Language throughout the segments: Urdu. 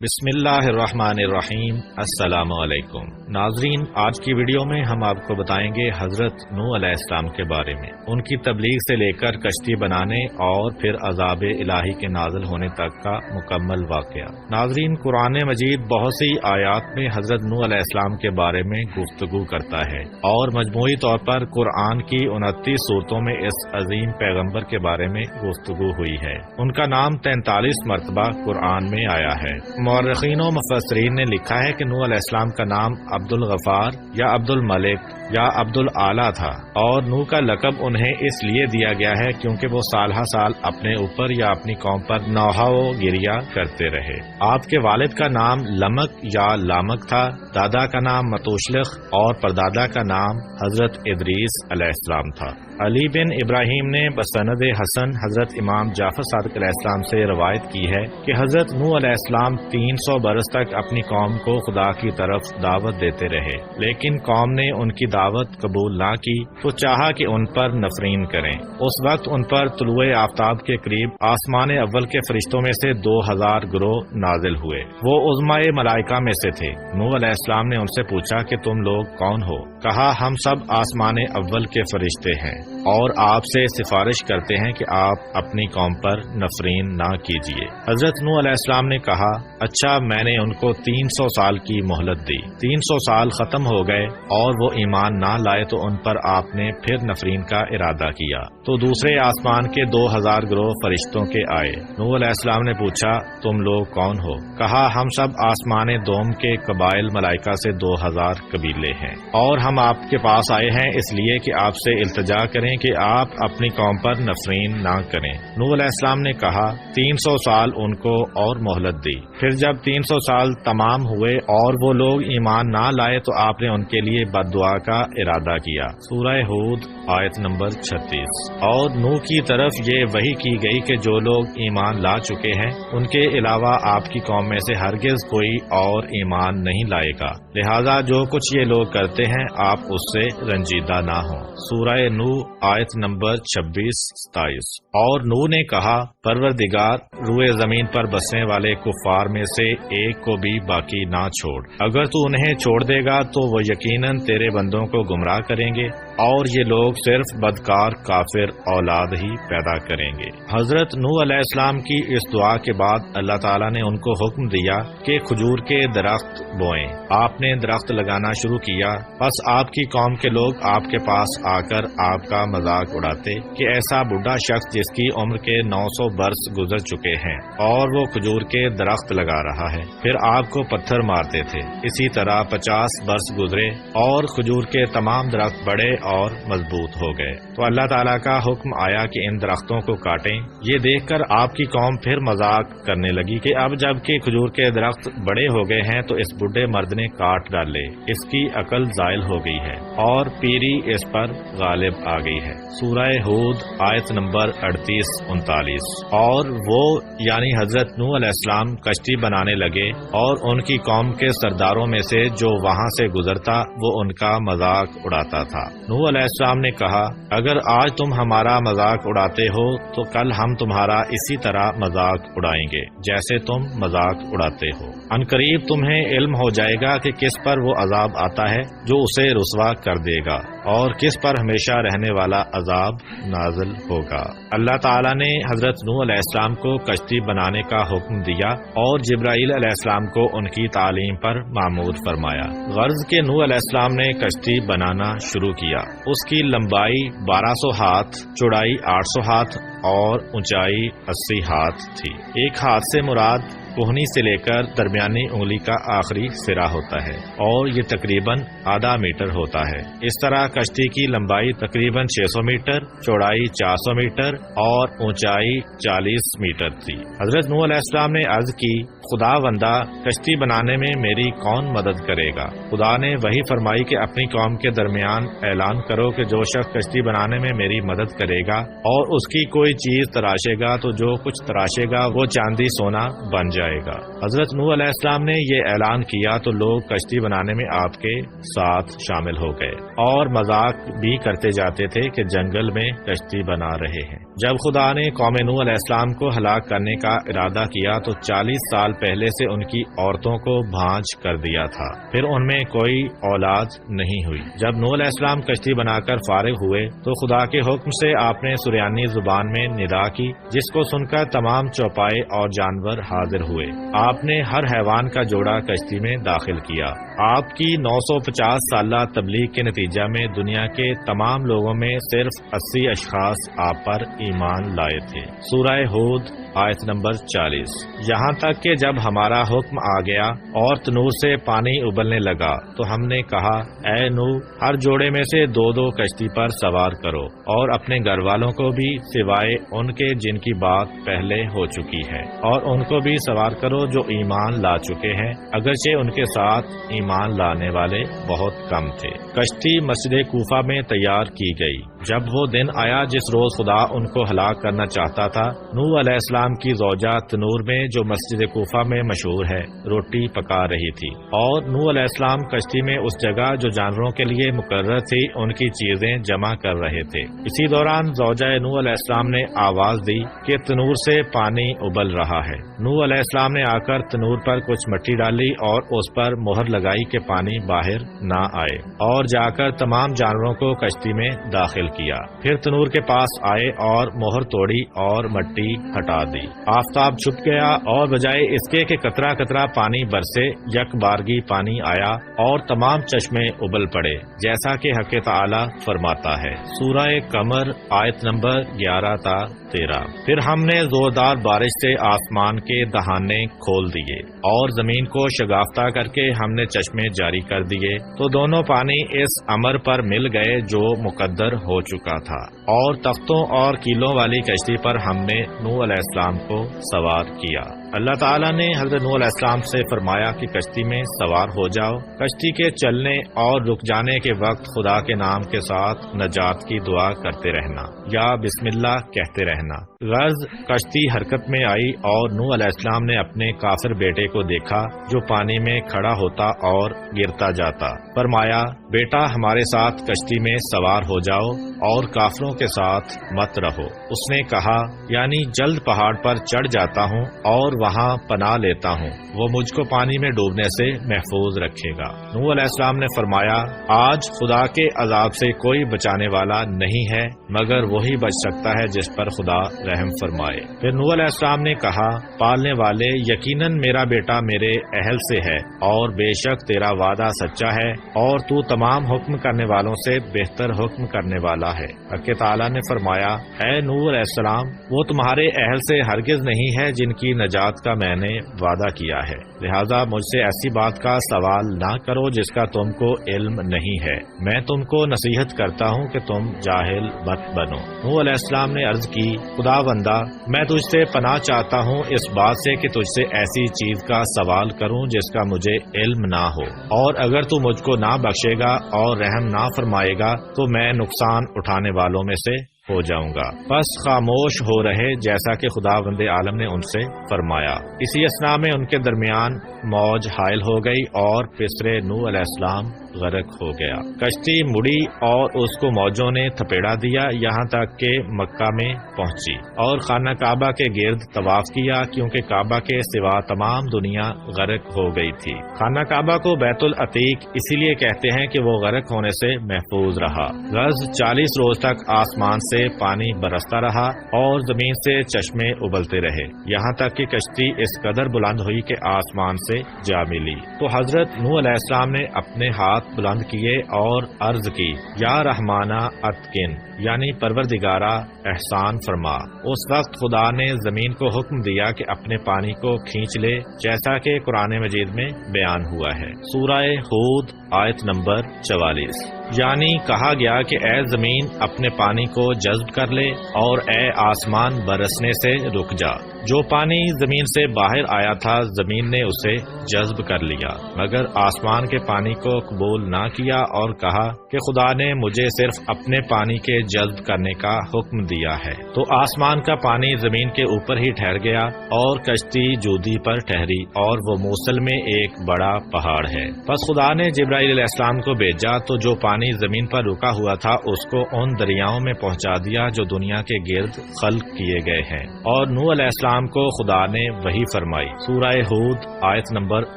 بسم اللہ الرحمن الرحیم۔ السلام علیکم ناظرین، آج کی ویڈیو میں ہم آپ کو بتائیں گے حضرت نوح علیہ السلام کے بارے میں، ان کی تبلیغ سے لے کر کشتی بنانے اور پھر عذاب الہی کے نازل ہونے تک کا مکمل واقعہ۔ ناظرین، قرآن مجید بہت سی آیات میں حضرت نوح علیہ السلام کے بارے میں گفتگو کرتا ہے اور مجموعی طور پر قرآن کی 29 صورتوں میں اس عظیم پیغمبر کے بارے میں گفتگو ہوئی ہے۔ ان کا نام 43 مرتبہ قرآن میں آیا ہے۔ مورخین و مفسرین نے لکھا ہے کہ نوح علیہ السلام کا نام عبد الغفار یا عبد الملک یا عبد العالی تھا، اور نوح کا لقب انہیں اس لیے دیا گیا ہے کیونکہ وہ سال ہر سال اپنے اوپر یا اپنی قوم پر نوحہ و گریہ کرتے رہے۔ آپ کے والد کا نام لمک یا لامک تھا، دادا کا نام متوشلخ اور پردادا کا نام حضرت ادریس علیہ السلام تھا۔ علی بن ابراہیم نے بسند حسن حضرت امام جعفر صادق علیہ السلام سے روایت کی ہے کہ حضرت نوح علیہ السلام 300 برس تک اپنی قوم کو خدا کی طرف دعوت دیتے رہے، لیکن قوم نے ان کی دعوت قبول نہ کی تو چاہا کہ ان پر نفرین کریں۔ اس وقت ان پر طلوع آفتاب کے قریب آسمان اول کے فرشتوں میں سے 2000 گروہ نازل ہوئے۔ وہ عظماء ملائکہ میں سے تھے۔ نوح علیہ السلام نے ان سے پوچھا کہ تم لوگ کون ہو؟ کہا، ہم سب آسمان اول کے فرشتے ہیں اور آپ سے سفارش کرتے ہیں کہ آپ اپنی قوم پر نفرین نہ کیجیے۔ حضرت نوح علیہ السلام نے کہا، اچھا، میں نے ان کو 300 سال کی مہلت دی۔ 300 سال ختم ہو گئے اور وہ ایمان نہ لائے تو ان پر آپ نے پھر نفرین کا ارادہ کیا تو دوسرے آسمان کے 2000 گروہ فرشتوں کے آئے۔ نوح علیہ السلام نے پوچھا، تم لوگ کون ہو؟ کہا، ہم سب آسمان دوم کے قبائل ملائکہ سے 2000 قبیلے ہیں، اور ہم آپ کے پاس آئے ہیں اس لیے کہ آپ سے التجا کریں کہ آپ اپنی قوم پر نفرین نہ کریں۔ نوح علیہ السلام نے کہا، 300 سال ان کو اور مہلت دی۔ پھر جب 300 سال تمام ہوئے اور وہ لوگ ایمان نہ لائے تو آپ نے ان کے لیے بد دعا کا ارادہ کیا۔ سورہ ہود آیت نمبر 36۔ اور نوح کی طرف یہ وحی کی گئی کہ جو لوگ ایمان لا چکے ہیں ان کے علاوہ آپ کی قوم میں سے ہرگز کوئی اور ایمان نہیں لائے گا، لہذا جو کچھ یہ لوگ کرتے ہیں آپ اس سے رنجیدہ نہ ہوں۔ سورہ نوح آیت نمبر 26-27۔ اور نوح نے کہا، پروردگار، روئے زمین پر بسنے والے کفار میں سے ایک کو بھی باقی نہ چھوڑ۔ اگر تو انہیں چھوڑ دے گا تو وہ یقیناً تیرے بندوں کو گمراہ کریں گے اور یہ لوگ صرف بدکار کافر اولاد ہی پیدا کریں گے۔ حضرت نوح علیہ السلام کی اس دعا کے بعد اللہ تعالیٰ نے ان کو حکم دیا کہ کھجور کے درخت بوئیں۔ آپ نے درخت لگانا شروع کیا، بس آپ کی قوم کے لوگ آپ کے پاس آ کر آپ کا مذاق اڑاتے کہ ایسا بوڑھا شخص جس کی عمر کے 900 برس گزر چکے ہیں اور وہ کھجور کے درخت لگا رہا ہے۔ پھر آپ کو پتھر مارتے تھے۔ اسی طرح 50 برس گزرے اور کھجور کے تمام درخت بڑے اور مضبوط ہو گئے تو اللہ تعالیٰ کا حکم آیا کہ ان درختوں کو کاٹیں۔ یہ دیکھ کر آپ کی قوم پھر مذاق کرنے لگی کہ اب جب کہ کھجور کے درخت بڑے ہو گئے ہیں تو اس بوڑھے مرد نے کاٹ ڈالے، اس کی عقل زائل ہو گئی ہے اور پیری اس پر غالب آ گئی ہے۔ سورہ ہود آیت نمبر 38-39۔ اور وہ یعنی حضرت نوح علیہ السلام کشتی بنانے لگے اور ان کی قوم کے سرداروں میں سے جو وہاں سے گزرتا وہ ان کا مذاق اڑاتا تھا۔ نوح علیہ السلام نے کہا، اگر آج تم ہمارا مذاق اڑاتے ہو تو کل ہم تمہارا اسی طرح مذاق اڑائیں گے جیسے تم مذاق اڑاتے ہو۔ عنقریب تمہیں علم ہو جائے گا کہ کس پر وہ عذاب آتا ہے جو اسے رسوا کر دے گا اور کس پر ہمیشہ رہنے والا عذاب نازل ہوگا۔ اللہ تعالیٰ نے حضرت نوح علیہ السلام کو کشتی بنانے کا حکم دیا اور جبرائیل علیہ السلام کو ان کی تعلیم پر مامور فرمایا۔ غرض کہ نوح علیہ السلام نے کشتی بنانا شروع کیا۔ اس کی لمبائی 1200 ہاتھ، چوڑائی 800 ہاتھ اور اونچائی 80 ہاتھ تھی۔ ایک ہاتھ سے مراد کوہنی سے لے کر درمیانی انگلی کا آخری سرا ہوتا ہے اور یہ تقریباً آدھا میٹر ہوتا ہے۔ اس طرح کشتی کی لمبائی تقریباً 600 میٹر، چوڑائی 400 میٹر اور اونچائی 40 میٹر تھی۔ حضرت نوح علیہ السلام نے عرض کی، خدا بندہ، کشتی بنانے میں میری کون مدد کرے گا؟ خدا نے وہی فرمائی کہ اپنی قوم کے درمیان اعلان کرو کہ جو شخص کشتی بنانے میں میری مدد کرے گا اور اس کی کوئی چیز تراشے گا تو جو کچھ تراشے گا وہ چاندی سونا بن جائے گا۔ حضرت نوح علیہ السلام نے یہ اعلان کیا تو لوگ کشتی بنانے میں آپ کے ساتھ شامل ہو گئے اور مذاق بھی کرتے جاتے تھے کہ جنگل میں کشتی بنا رہے ہیں۔ جب خدا نے قوم نوح علیہ السلام کو ہلاک کرنے کا ارادہ کیا تو 40 سال پہلے سے ان کی عورتوں کو بھانج کر دیا تھا، پھر ان میں کوئی اولاد نہیں ہوئی۔ جب نوح علیہ السلام کشتی بنا کر فارغ ہوئے تو خدا کے حکم سے آپ نے سریانی زبان میں ندا کی، جس کو سن کر تمام چوپائے اور جانور حاضر ہوئے۔ آپ نے ہر حیوان کا جوڑا کشتی میں داخل کیا۔ آپ کی 950 سالہ تبلیغ کے نتیجہ میں دنیا کے تمام لوگوں میں صرف 80 اشخاص آپ پر ایمان لائے تھے۔ سورہ ہود آیت نمبر 40۔ یہاں تک کہ جب ہمارا حکم آ گیا اور تنور سے پانی ابلنے لگا تو ہم نے کہا، اے نوح، ہر جوڑے میں سے 2 کشتی پر سوار کرو اور اپنے گھر والوں کو بھی سوائے ان کے جن کی بات پہلے ہو چکی ہے، اور ان کو بھی سوار کرو جو ایمان لا چکے ہیں، اگرچہ ان کے ساتھ ایمان لانے والے بہت کم تھے۔ کشتی مسجد کوفہ میں تیار کی گئی۔ جب وہ دن آیا جس روز خدا ان کو ہلاک کرنا چاہتا تھا، نوح علیہ السلام کی زوجہ تنور میں جو مسجد کوفہ میں مشہور ہے روٹی پکا رہی تھی، اور نوح علیہ السلام کشتی میں اس جگہ جو جانوروں کے لیے مقرر تھی ان کی چیزیں جمع کر رہے تھے۔ اسی دوران زوجہ نوح علیہ السلام نے آواز دی کہ تنور سے پانی ابل رہا ہے۔ نوح علیہ السلام نے آ کر تنور پر کچھ مٹی ڈالی اور اس پر مہر لگائی کہ پانی باہر نہ آئے، اور جا کر تمام جانوروں کو کشتی میں داخل کیا۔ پھر تنور کے پاس آئے اور مہر توڑی اور مٹی ہٹا دی۔ آفتاب چھپ گیا اور بجائے اس کے کہ قطرہ قطرہ پانی برسے، یک بارگی پانی آیا اور تمام چشمے ابل پڑے، جیسا کہ حق تعالی فرماتا ہے۔ سورہ قمر آیت نمبر 11 تا 13۔ پھر ہم نے زوردار بارش سے آسمان کے دہانے کھول دیے اور زمین کو شگافتہ کر کے ہم نے چشمے جاری کر دیے، تو دونوں پانی اس امر پر مل گئے جو مقدر ہو چکا تھا، اور تختوں اور کیلوں والی کشتی پر ہم نے نوح علیہ السلام کو سوار کیا۔ اللہ تعالیٰ نے حضرت نوح علیہ السلام سے فرمایا کہ کشتی میں سوار ہو جاؤ، کشتی کے چلنے اور رک جانے کے وقت خدا کے نام کے ساتھ نجات کی دعا کرتے رہنا یا بسم اللہ کہتے رہنا۔ غرض کشتی حرکت میں آئی اور نوح علیہ السلام نے اپنے کافر بیٹے کو دیکھا جو پانی میں کھڑا ہوتا اور گرتا جاتا۔ فرمایا، بیٹا ہمارے ساتھ کشتی میں سوار ہو جاؤ اور کافروں کے ساتھ مت رہو۔ اس نے کہا، یعنی جلد پہاڑ پر چڑھ جاتا ہوں اور وہاں پناہ لیتا ہوں، وہ مجھ کو پانی میں ڈوبنے سے محفوظ رکھے گا۔ نوح علیہ السلام نے فرمایا، آج خدا کے عذاب سے کوئی بچانے والا نہیں ہے مگر وہی بچ سکتا ہے جس پر خدا رحم فرمائے۔ پھر نوح علیہ السلام نے کہا، پالنے والے، یقیناً میرا بیٹا میرے اہل سے ہے اور بے شک تیرا وعدہ سچا ہے اور تو تمام حکم کرنے والوں سے بہتر حکم کرنے والا ہے۔ حق تعالیٰ نے فرمایا، اے نوح علیہ السلام، وہ تمہارے اہل سے ہرگز نہیں ہے جن کی نجات کا میں نے وعدہ کیا ہے، لہذا مجھ سے ایسی بات کا سوال نہ کرو جس کا تم کو علم نہیں ہے، میں تم کو نصیحت کرتا ہوں کہ تم جاہل مت بنو۔ نوح علیہ السلام نے عرض کی، خدا بندہ، میں تجھ سے پناہ چاہتا ہوں اس بات سے کہ تجھ سے ایسی چیز کا سوال کروں جس کا مجھے علم نہ ہو، اور اگر تو مجھ کو نہ بخشے گا اور رحم نہ فرمائے گا تو میں نقصان اٹھانے والوں میں سے ہو جاؤں گا۔ بس خاموش ہو رہے جیسا کہ خداوند عالم نے ان سے فرمایا۔ اسی اثنا میں ان کے درمیان موج حائل ہو گئی اور پسرے نوح علیہ السلام غرق ہو گیا۔ کشتی مڑی اور اس کو موجوں نے تھپیڑا دیا یہاں تک کہ مکہ میں پہنچی اور خانہ کعبہ کے گرد طواف کیا، کیونکہ کعبہ کے سوا تمام دنیا غرق ہو گئی تھی۔ خانہ کعبہ کو بیت العتیق اسی لیے کہتے ہیں کہ وہ غرق ہونے سے محفوظ رہا۔ غرض 40 روز تک آسمان سے پانی برستا رہا اور زمین سے چشمے ابلتے رہے، یہاں تک کہ کشتی اس قدر بلند ہوئی کہ آسمان سے جا ملی۔ تو حضرت نوح علیہ السلام نے اپنے ہاتھ بلند کیے اور عرض کی، یا رحمانہ اتقن، یعنی پروردگارہ احسان فرما۔ اس وقت خدا نے زمین کو حکم دیا کہ اپنے پانی کو کھینچ لے، جیسا کہ قرآن مجید میں بیان ہوا ہے۔ سورہ ہود آیت نمبر 44۔ یعنی کہا گیا کہ اے زمین اپنے پانی کو جذب کر لے اور اے آسمان برسنے سے رک جا۔ جو پانی زمین سے باہر آیا تھا زمین نے اسے جذب کر لیا، مگر آسمان کے پانی کو قبول قبول نہ کیا اور کہا کہ خدا نے مجھے صرف اپنے پانی کے جذب کرنے کا حکم دیا ہے، تو آسمان کا پانی زمین کے اوپر ہی ٹھہر گیا اور کشتی جودی پر ٹھہری، اور وہ موصل میں ایک بڑا پہاڑ ہے۔ پس خدا نے جبرائیل علیہ السلام کو بھیجا تو جو پانی زمین پر رکا ہوا تھا اس کو ان دریاؤں میں پہنچا دیا جو دنیا کے گرد خلق کیے گئے ہیں، اور نوح علیہ السلام کو خدا نے وحی فرمائی۔ سورہ ہود آیت نمبر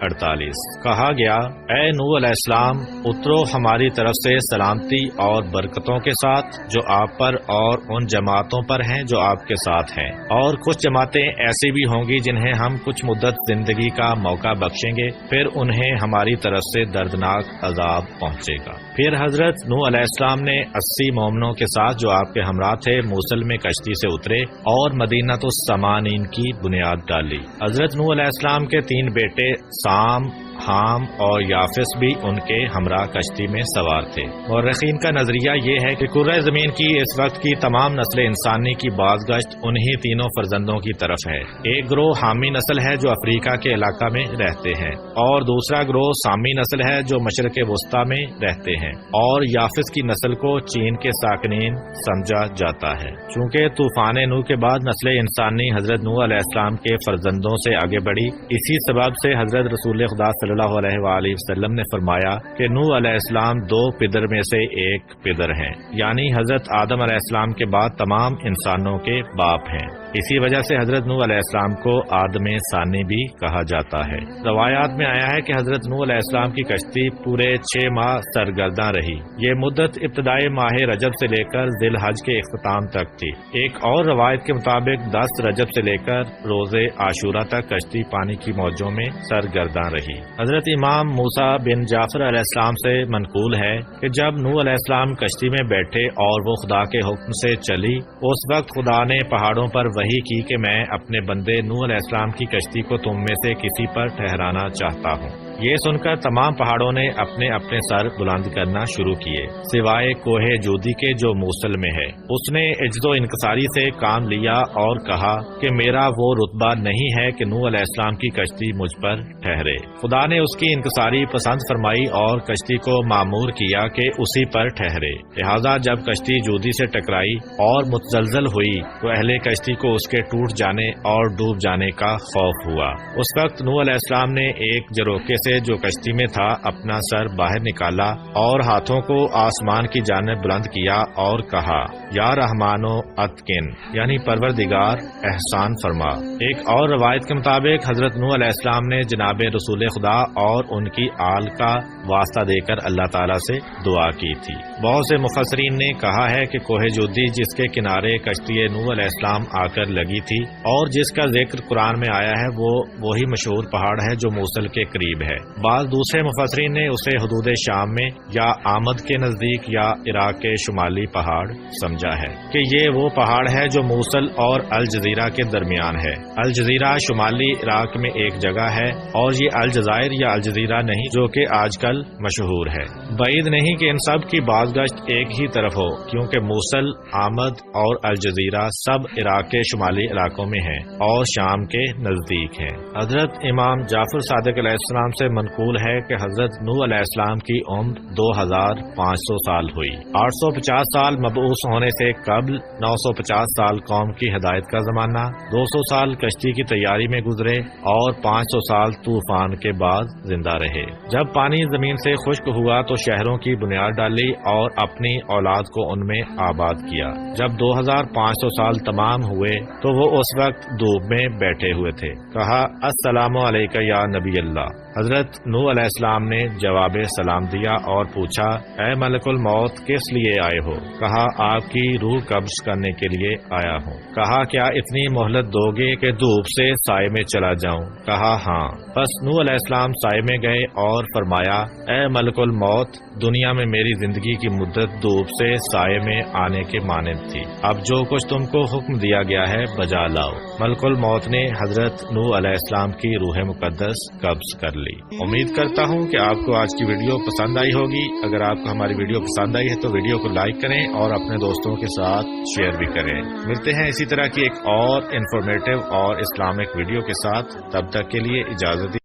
48۔ کہا گیا، اے نوح علیہ السلام، اترو ہماری طرف سے سلامتی اور برکتوں کے ساتھ جو آپ پر اور ان جماعتوں پر ہیں جو آپ کے ساتھ ہیں، اور کچھ جماعتیں ایسی بھی ہوں گی جنہیں ہم کچھ مدت زندگی کا موقع بخشیں گے، پھر انہیں ہماری طرف سے دردناک عذاب پہنچے گا۔ پھر حضرت نوح علیہ السلام نے 80 مومنوں کے ساتھ جو آپ کے ہمراہ تھے موصل میں کشتی سے اترے اور مدینہ السمانین کی بنیاد ڈالی۔ حضرت نوح علیہ السلام کے 3 بیٹے سام، حام اور یافس بھی ان کے ہمراہ کشتی میں سوار تھے۔ مورخین کا نظریہ یہ ہے کہ کرۂ زمین کی اس وقت کی تمام نسل انسانی کی باز گشت انہی تینوں فرزندوں کی طرف ہے۔ ایک گروہ حامی نسل ہے جو افریقہ کے علاقہ میں رہتے ہیں، اور دوسرا گروہ سامی نسل ہے جو مشرق وسطیٰ میں رہتے ہیں، اور یافس کی نسل کو چین کے ساکنین سمجھا جاتا ہے۔ چونکہ طوفان نوح کے بعد نسل انسانی حضرت نوح علیہ السلام کے فرزندوں سے آگے بڑھی، اسی سبب سے حضرت رسول خدا صلی اللہ علیہ وآلہ وسلم نے فرمایا کہ نوح علیہ السلام 2 پدر میں سے ایک پدر ہیں، یعنی حضرت آدم علیہ السلام کے بعد تمام انسانوں کے باپ ہیں۔ اسی وجہ سے حضرت نوح علیہ السلام کو آدم ثانی بھی کہا جاتا ہے۔ روایات میں آیا ہے کہ حضرت نوح علیہ السلام کی کشتی پورے 6 ماہ سرگرداں رہی۔ یہ مدت ابتدائی ماہ رجب سے لے کر ذی الحج کے اختتام تک تھی۔ ایک اور روایت کے مطابق 10 رجب سے لے کر روز عاشورہ تک کشتی پانی کی موجوں میں سرگرداں رہی۔ حضرت امام موسیٰ بن جعفر علیہ السلام سے منقول ہے کہ جب نوح علیہ السلام کشتی میں بیٹھے اور وہ خدا کے حکم سے چلی، اس وقت خدا نے پہاڑوں پر وحی کی کہ میں اپنے بندے نوح علیہ السلام کی کشتی کو تم میں سے کسی پر ٹھہرانا چاہتا ہوں۔ یہ سن کر تمام پہاڑوں نے اپنے اپنے سر بلند کرنا شروع کیے سوائے کوہ جودی کے جو موصل میں ہے۔ اس نے عجز و انکساری سے کام لیا اور کہا کہ میرا وہ رتبہ نہیں ہے کہ نوح علیہ السلام کی کشتی مجھ پر ٹھہرے۔ خدا نے اس کی انکساری پسند فرمائی اور کشتی کو معمور کیا کہ اسی پر ٹھہرے۔ لہذا جب کشتی جودی سے ٹکرائی اور متزلزل ہوئی تو اہل کشتی کو اس کے ٹوٹ جانے اور ڈوب جانے کا خوف ہوا۔ اس وقت نوح علیہ السلام نے ایک جروکے سے جو کشتی میں تھا اپنا سر باہر نکالا اور ہاتھوں کو آسمان کی جانب بلند کیا اور کہا، یا رحمانو اتقن، یعنی پروردگار احسان فرما۔ ایک اور روایت کے مطابق حضرت نوح علیہ السلام نے جناب رسول خدا اور ان کی آل کا واسطہ دے کر اللہ تعالیٰ سے دعا کی تھی۔ بہت سے مفسرین نے کہا ہے کہ کوہ جودی جس کے کنارے کشتی نوح علیہ السلام آ کر لگی تھی اور جس کا ذکر قرآن میں آیا ہے، وہ وہی مشہور پہاڑ ہے جو موصل کے قریب ہے۔ بعض دوسرے مفسرین نے اسے حدود شام میں یا آمد کے نزدیک یا عراق کے شمالی پہاڑ سمجھا ہے کہ یہ وہ پہاڑ ہے جو موصل اور الجزیرہ کے درمیان ہے۔ الجزیرہ شمالی عراق میں ایک جگہ ہے اور یہ الجزائر یا الجزیرہ نہیں جو کہ آج کل مشہور ہے۔ بعید نہیں کہ ان سب کی باز گشت ایک ہی طرف ہو، کیونکہ موصل، آمد اور الجزیرہ سب عراق کے شمالی علاقوں میں ہیں اور شام کے نزدیک ہیں۔ حضرت امام جعفر صادق علیہ السلام سے منقول ہے کہ حضرت نوح علیہ السلام کی عمر 2500 سال ہوئی۔ 850 سال مبعوث ہونے سے قبل، 950 سال قوم کی ہدایت کا زمانہ، 200 سال کشتی کی تیاری میں گزرے اور 500 سال طوفان کے بعد زندہ رہے۔ جب پانی زمین سے خشک ہوا تو شہروں کی بنیاد ڈالی اور اپنی اولاد کو ان میں آباد کیا۔ جب 2500 سال تمام ہوئے تو وہ اس وقت دھوپ میں بیٹھے ہوئے تھے۔ کہا، السلام علیکہ یا نبی اللہ۔ حضرت نوح علیہ السلام نے جواب سلام دیا اور پوچھا، اے ملک الموت، کس لیے آئے ہو؟ کہا، آپ کی روح قبض کرنے کے لیے آیا ہوں۔ کہا، کیا اتنی مہلت دو گے کہ دھوپ سے سائے میں چلا جاؤں؟ کہا، ہاں۔ بس نوح علیہ السلام سائے میں گئے اور فرمایا، اے ملک الموت، دنیا میں میری زندگی کی مدت دھوپ سے سائے میں آنے کے مانند تھی، اب جو کچھ تم کو حکم دیا گیا ہے بجا لاؤ۔ ملک الموت نے حضرت نوح علیہ السلام کی روح مقدس قبض کر لی۔ امید کرتا ہوں کہ آپ کو آج کی ویڈیو پسند آئی ہوگی۔ اگر آپ کو ہماری ویڈیو پسند آئی ہے تو ویڈیو کو لائک کریں اور اپنے دوستوں کے ساتھ شیئر بھی کریں۔ ملتے ہیں اسی طرح کی ایک اور انفارمیٹیو اور اسلامک ویڈیو کے ساتھ، تب تک کے لیے اجازت